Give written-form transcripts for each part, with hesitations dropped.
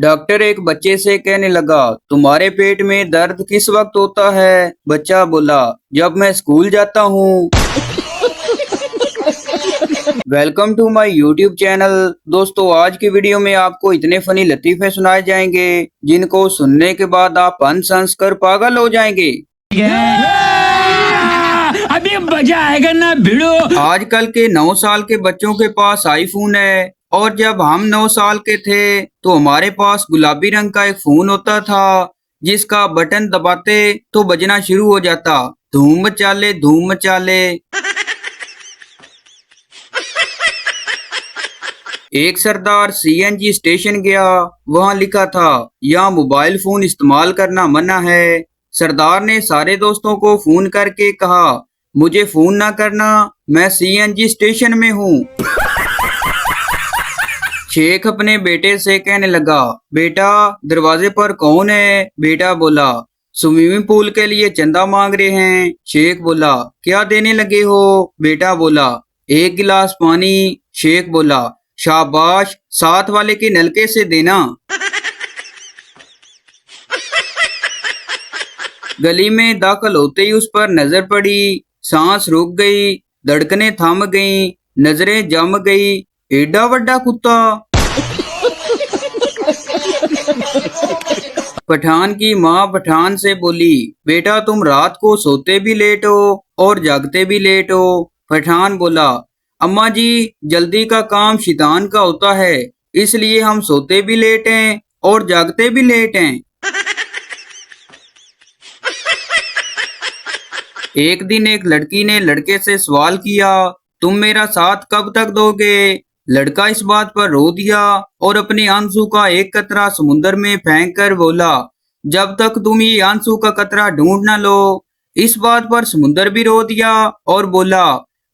Doctor एक बच्चे से कहने लगा, तुम्हारे पेट में दर्द किस वक्त होता है? बच्चा बोला, जब मैं स्कूल जाता हूँ। Welcome to my YouTube channel. दोस्तों, आज की वीडियो में आपको इतने फनी लतीफे सुनाए जाएंगे जिनको सुनने के बाद आप हंस हंस कर पागल हो जाएंगे। अभी मजा आएगा ना भिड़ो। आजकल के 9 साल के बच्चों के पास आईफोन है और जब हम 9 साल के थे तो हमारे पास गुलाबी रंग का एक फोन होता था जिसका बटन दबाते तो बजना शुरू हो जाता, धूम मचाले धूम मचाले। एक सरदार सीएनजी स्टेशन गया, वहाँ लिखा था यहाँ मोबाइल फोन इस्तेमाल करना मना है। सरदार ने सारे दोस्तों को फोन करके कहा, मुझे फोन ना करना, मैं सीएनजी स्टेशन में हूँ। शेख अपने बेटे से कहने लगा, बेटा दरवाजे पर कौन है? बेटा बोला, स्विमिंग पूल के लिए चंदा मांग रहे हैं। शेख बोला, क्या देने लगे हो? बेटा बोला, 1 गिलास पानी। शेख बोला, शाबाश, साथ वाले के नलके से देना। गली में दाखिल होते ही उस पर नजर पड़ी, सांस रुक गई, धड़कनें थम गईं, नजरें जम गई। एडा बड़ा कुत्ता। पठान की माँ पठान से बोली, बेटा तुम रात को सोते भी लेट हो और जागते भी लेट हो। पठान बोला, अम्मा जी जल्दी का काम शैतान का होता है, इसलिए हम सोते भी लेट हैं और जागते भी लेट हैं। एक दिन एक लड़की ने लड़के से सवाल किया, तुम मेरा साथ कब तक दोगे? लड़का इस बात पर रो दिया और अपने आंसू का एक कतरा समुद्र में फेंक कर बोला, जब तक तुम ये आंसू का कतरा ढूंढ न लो। इस बात पर समुद्र भी रो दिया और बोला,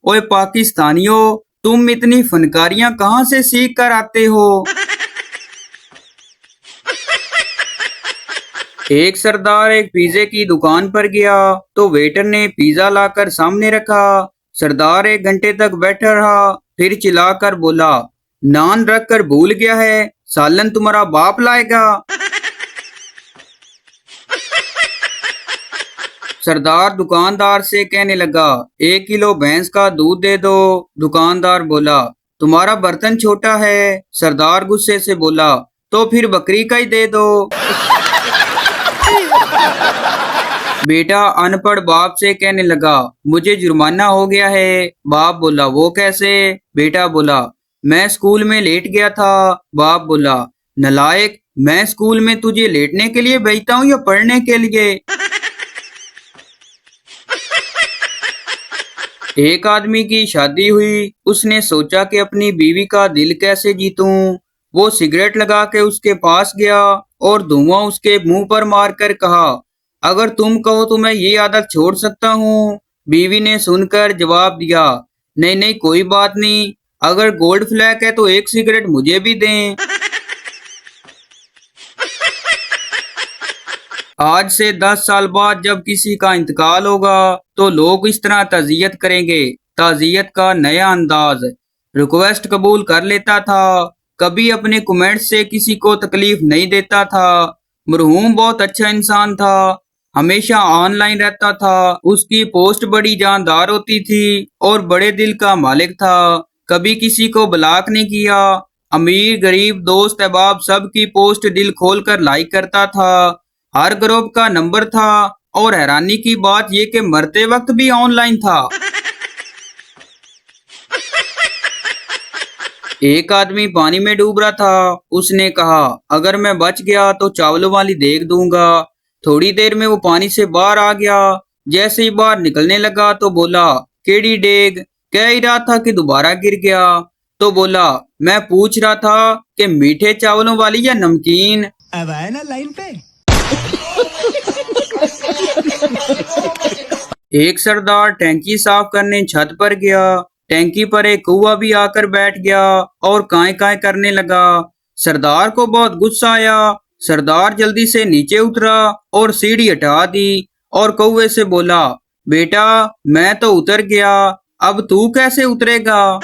ओए पाकिस्तानियों, तुम इतनी फनकारियां कहाँ से सीख कर आते हो? एक सरदार एक पिज्जे की दुकान पर गया तो वेटर ने पिज्जा लाकर सामने रखा। सरदार 1 घंटे तक बैठा रहा, फिर चिल्लाकर बोला, नान रख कर भूल गया है, सालन तुम्हारा बाप लाएगा। सरदार दुकानदार से कहने लगा, 1 किलो भैंस का दूध दे दो। दुकानदार बोला, तुम्हारा बर्तन छोटा है। सरदार गुस्से से बोला, तो फिर बकरी का ही दे दो। बेटा अनपढ़ बाप से कहने लगा, मुझे जुर्माना हो गया है। बाप बोला, वो कैसे? बेटा बोला, मैं स्कूल में लेट गया था। बाप बोला, नलायक, मैं स्कूल में तुझे लेटने के लिए भेजता हूँ या पढ़ने के लिए? एक आदमी की शादी हुई, उसने सोचा कि अपनी बीवी का दिल कैसे जीतूं। वो सिगरेट लगा के उसके पास गया और धुआं उसके मुंह पर मारकर कहा, अगर तुम कहो तो मैं ये आदत छोड़ सकता हूँ। बीवी ने सुनकर जवाब दिया, नहीं नहीं कोई बात नहीं, अगर गोल्ड फ्लैग है तो 1 सिगरेट मुझे भी दें। आज से 10 साल बाद जब किसी का इंतकाल होगा तो लोग इस तरह ताजियत करेंगे, ताजियत का नया अंदाज। रिक्वेस्ट कबूल कर लेता था, कभी अपने कमेंट से किसी को तकलीफ नहीं देता था। मरहूम बहुत अच्छा इंसान था, हमेशा ऑनलाइन रहता था, उसकी पोस्ट बड़ी जानदार होती थी और बड़े दिल का मालिक था, कभी किसी को ब्लॉक नहीं किया। अमीर गरीब दोस्त अहबाब सबकी पोस्ट दिल खोल कर लाइक करता था, हर ग्रुप का नंबर था और हैरानी की बात यह कि मरते वक्त भी ऑनलाइन था। एक आदमी पानी में डूब रहा था, उसने कहा, अगर मैं बच गया तो चावलों वाली देख दूंगा। थोड़ी देर में वो पानी से बाहर आ गया, जैसे ही बाहर निकलने लगा तो बोला, केड़ी डेग? कह ही रहा था कि दोबारा गिर गया तो बोला, मैं पूछ रहा था कि मीठे चावलों वाली या नमकीन। अब आए ना लाइन पे। एक सरदार टैंकी साफ करने छत पर गया, टैंकी पर एक कौवा भी आकर बैठ गया और काए काए करने लगा। सरदार को बहुत गुस्सा आया, सरदार जल्दी से नीचे उतरा और सीढ़ी हटा दी और कौवे से बोला, बेटा मैं तो उतर गया, अब तू कैसे उतरेगा?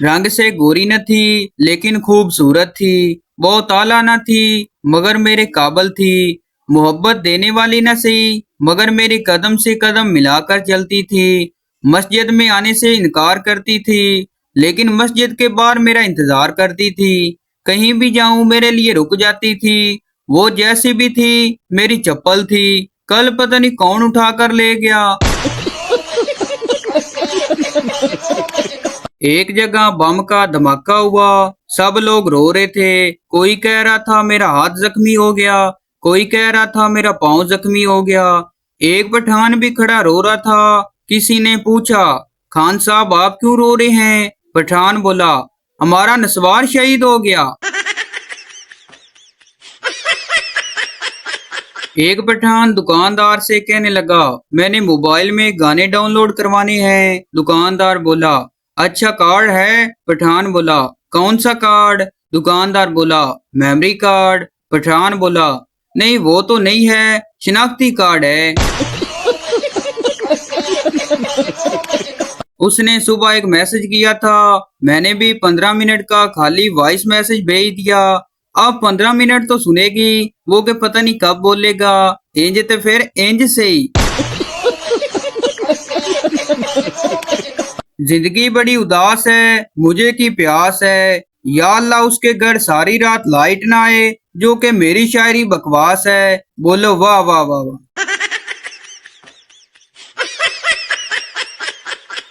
रंग से गोरी न थी लेकिन खूबसूरत थी, बहुत आला न थी मगर मेरे काबिल थी, मोहब्बत देने वाली न सही मगर मेरे कदम से कदम मिलाकर चलती थी, मस्जिद में आने से इनकार करती थी लेकिन मस्जिद के बाहर मेरा इंतजार करती थी, कहीं भी जाऊं मेरे लिए रुक जाती थी, वो जैसी भी थी मेरी चप्पल थी, कल पता नहीं कौन उठा कर ले गया। एक जगह बम का धमाका हुआ, सब लोग रो रहे थे, कोई कह रहा था मेरा हाथ जख्मी हो गया, कोई कह रहा था मेरा पाँव जख्मी हो गया, एक पठान भी खड़ा रो रहा था। किसी ने पूछा, खान साहब आप क्यों रो रहे हैं? पठान बोला, हमारा नस्वार शहीद हो गया। एक पठान दुकानदार से कहने लगा, मैंने मोबाइल में गाने डाउनलोड करवाने हैं। दुकानदार बोला, अच्छा कार्ड है? पठान बोला, कौन सा कार्ड? दुकानदार बोला, मेमोरी कार्ड। पठान बोला, नहीं वो तो नहीं है, शिनाख्ती कार्ड है। उसने सुबह एक मैसेज किया था, मैंने भी 15 मिनट का खाली वॉइस मैसेज भेज दिया, अब 15 मिनट तो सुनेगी वो के पता नहीं कब बोलेगा, इंज ते फिर इंज से ही। जिंदगी बड़ी उदास है, मुझे की प्यास है, या अल्लाह उसके घर सारी रात लाइट ना आए, जो कि मेरी शायरी बकवास है। बोलो वाह वाह वाह वाह।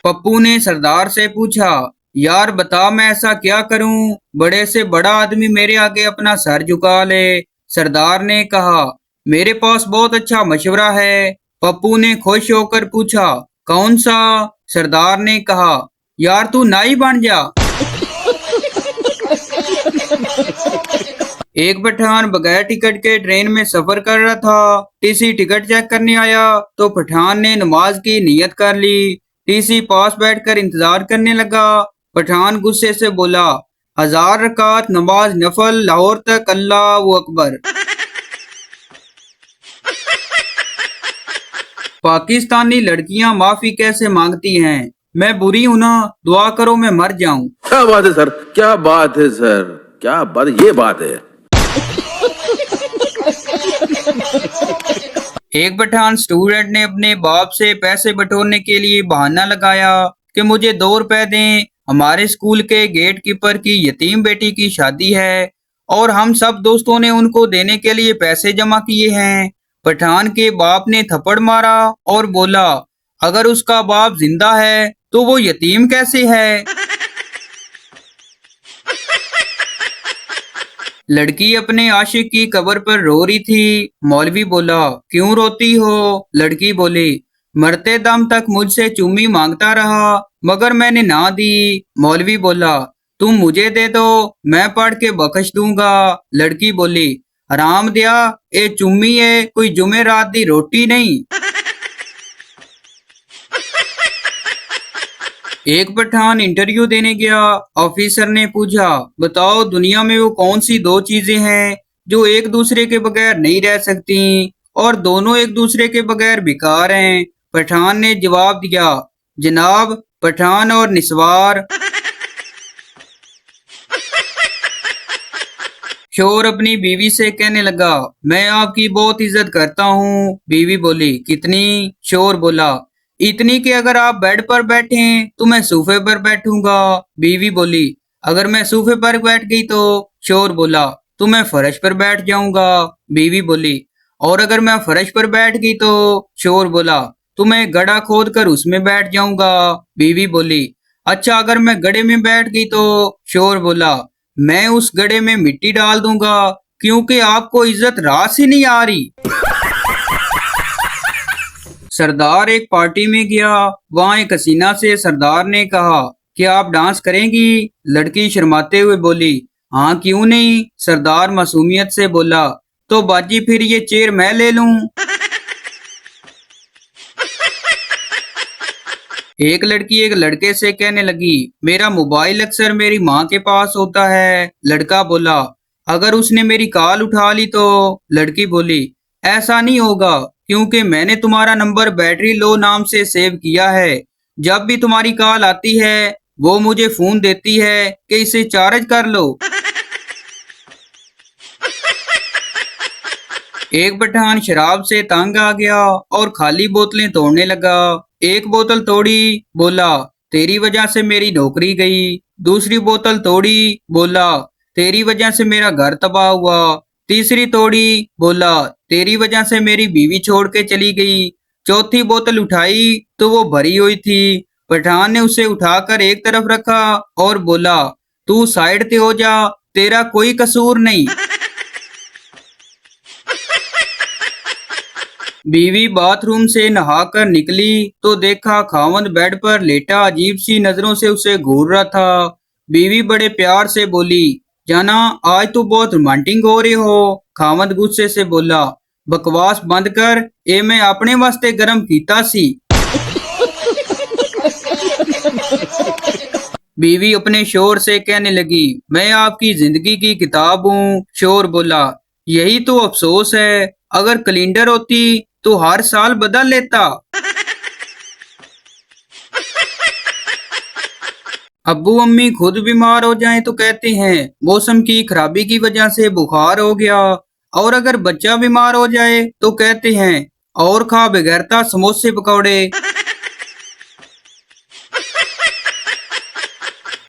पप्पू ने सरदार से पूछा, यार बता मैं ऐसा क्या करूं, बड़े से बड़ा आदमी मेरे आगे अपना सर झुका ले। सरदार ने कहा, मेरे पास बहुत अच्छा मशवरा है। पप्पू ने खुश होकर पूछा, कौन सा? सरदार ने कहा, यार तू नाई बन जा। एक पठान बगैर टिकट के ट्रेन में सफर कर रहा था, टीसी टिकट चेक करने आया तो पठान ने नमाज की नियत कर ली, टीसी पास बैठकर इंतजार करने लगा। पठान गुस्से से बोला, 1000 रकात नमाज नफल लाहौर तक, अल्लाह अकबर। पाकिस्तानी लड़कियां माफी कैसे मांगती हैं? मैं बुरी हूं ना, दुआ करो मैं मर जाऊं। क्या बात है सर, क्या बात है सर, क्या बात, ये बात है। एक पठान स्टूडेंट ने अपने बाप से पैसे बटोरने के लिए बहाना लगाया कि मुझे 2 रुपए दें, हमारे स्कूल के गेट कीपर की यतीम बेटी की शादी है और हम सब दोस्तों ने उनको देने के लिए पैसे जमा किए हैं। पठान के बाप ने थप्पड़ मारा और बोला, अगर उसका बाप जिंदा है तो वो यतीम कैसे है? लड़की अपने आशिक की कब्र पर रो रही थी। मौलवी बोला, क्यों रोती हो? लड़की बोली, मरते दम तक मुझसे चुम्मी मांगता रहा मगर मैंने ना दी। मौलवी बोला, तुम मुझे दे दो, मैं पढ़ के बख्श दूंगा। लड़की बोली, हराम दिया, ए चुम्मी है कोई जुमेरात दी रोटी नहीं। एक पठान इंटरव्यू देने गया, ऑफिसर ने पूछा, बताओ दुनिया में वो कौन सी 2 चीजें हैं जो एक दूसरे के बगैर नहीं रह सकती और दोनों एक दूसरे के बगैर बेकार हैं? पठान ने जवाब दिया, जनाब पठान और निस्वार। शोर अपनी बीवी से कहने लगा, मैं आपकी बहुत इज्जत करता हूँ। बीवी बोली, कितनी? शोर बोला, इतनी कि अगर आप बेड पर बैठे तो मैं सोफे पर बैठूंगा। बीवी बोली, अगर मैं सोफे पर बैठ गई तो? शोर बोला, तो मैं फर्श पर बैठ जाऊंगा। बीवी बोली, और अगर मैं फर्श पर बैठ गई तो? शोर बोला, तो मैं गड्ढा खोद कर उसमें बैठ जाऊंगा। बीवी बोली, अच्छा अगर मैं गड्ढे में बैठ गई तो? शोर बोला, मैं उस गड्ढे में मिट्टी डाल दूंगा क्योंकि आपको इज्जत रात से नहीं आ रही। सरदार एक पार्टी में गया, वहाँ एक हसीना से सरदार ने कहा, क्या आप डांस करेंगी? लड़की शर्माते हुए बोली, हाँ क्यों नहीं। सरदार मासूमियत से बोला, तो बाजी फिर ये चेयर मैं ले लूं। एक लड़की एक लड़के से कहने लगी, मेरा मोबाइल अक्सर मेरी माँ के पास होता है। लड़का बोला, अगर उसने मेरी कॉल उठा ली तो? लड़की बोली, ऐसा नहीं होगा क्योंकि मैंने तुम्हारा नंबर बैटरी लो नाम से सेव किया है, जब भी तुम्हारी कॉल आती है वो मुझे फोन देती है कि इसे चार्ज कर लो। एक पठान शराब से तंग आ गया और खाली बोतलें तोड़ने लगा। एक बोतल तोड़ी, बोला तेरी वजह से मेरी नौकरी गई। दूसरी बोतल तोड़ी, बोला तेरी वजह से मेरा घर तबाह हुआ। तीसरी तोड़ी, बोला तेरी वजह से मेरी बीवी छोड़ के चली गई। चौथी बोतल उठाई तो वो भरी हुई थी। पठान ने उसे उठाकर एक तरफ रखा और बोला तू साइड पे हो जा, तेरा कोई कसूर नहीं। बीवी बाथरूम से नहाकर निकली तो देखा खावंद बेड पर लेटा अजीब सी नजरों से उसे घूर रहा था। बीवी बड़े प्यार से बोली, जाना आज तो बहुत रोमांटिक हो रहे हो। खावंद गुस्से से बोला, बकवास बंद कर, ए मैं अपने वास्ते गरम कीता सी। बीवी अपने शोर से कहने लगी, मैं आपकी जिंदगी की किताब हूँ। शोर बोला, यही तो अफसोस है, अगर कैलेंडर होती तो हर साल बदल लेता। अब्बू अम्मी खुद बीमार हो जाएं तो कहते हैं मौसम की खराबी की वजह से बुखार हो गया, और अगर बच्चा बीमार हो जाए तो कहते हैं और खा बगैरता समोसे पकौड़े।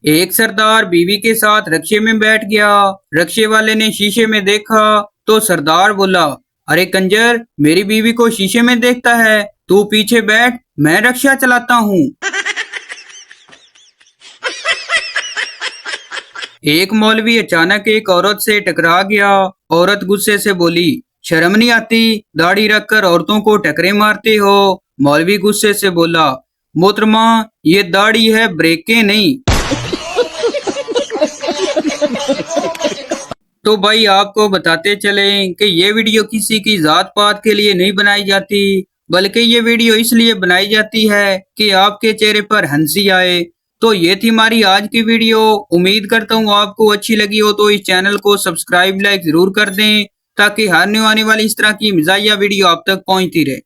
एक सरदार बीवी के साथ रक्शे में बैठ गया। रक्शे वाले ने शीशे में देखा तो सरदार बोला, अरे कंजर, मेरी बीवी को शीशे में देखता है, तू पीछे बैठ, मैं रक्शा चलाता हूँ। एक मौलवी अचानक एक औरत से टकरा गया। औरत गुस्से से बोली, शर्म नहीं आती, दाढ़ी रखकर औरतों को टकरे मारते हो। मौलवी गुस्से से बोला, मोहतरमा ये दाढ़ी है, ब्रेकें नहीं। तो भाई आपको बताते चलें कि ये वीडियो किसी की जात पात के लिए नहीं बनाई जाती, बल्कि ये वीडियो इसलिए बनाई जाती है कि आपके चेहरे पर हंसी आए। तो ये थी हमारी आज की वीडियो। उम्मीद करता हूँ आपको अच्छी लगी हो, तो इस चैनल को सब्सक्राइब लाइक जरूर कर दें ताकि हर न्यू आने वाली इस तरह की मज़ाहिया वीडियो आप तक पहुँचती रहे।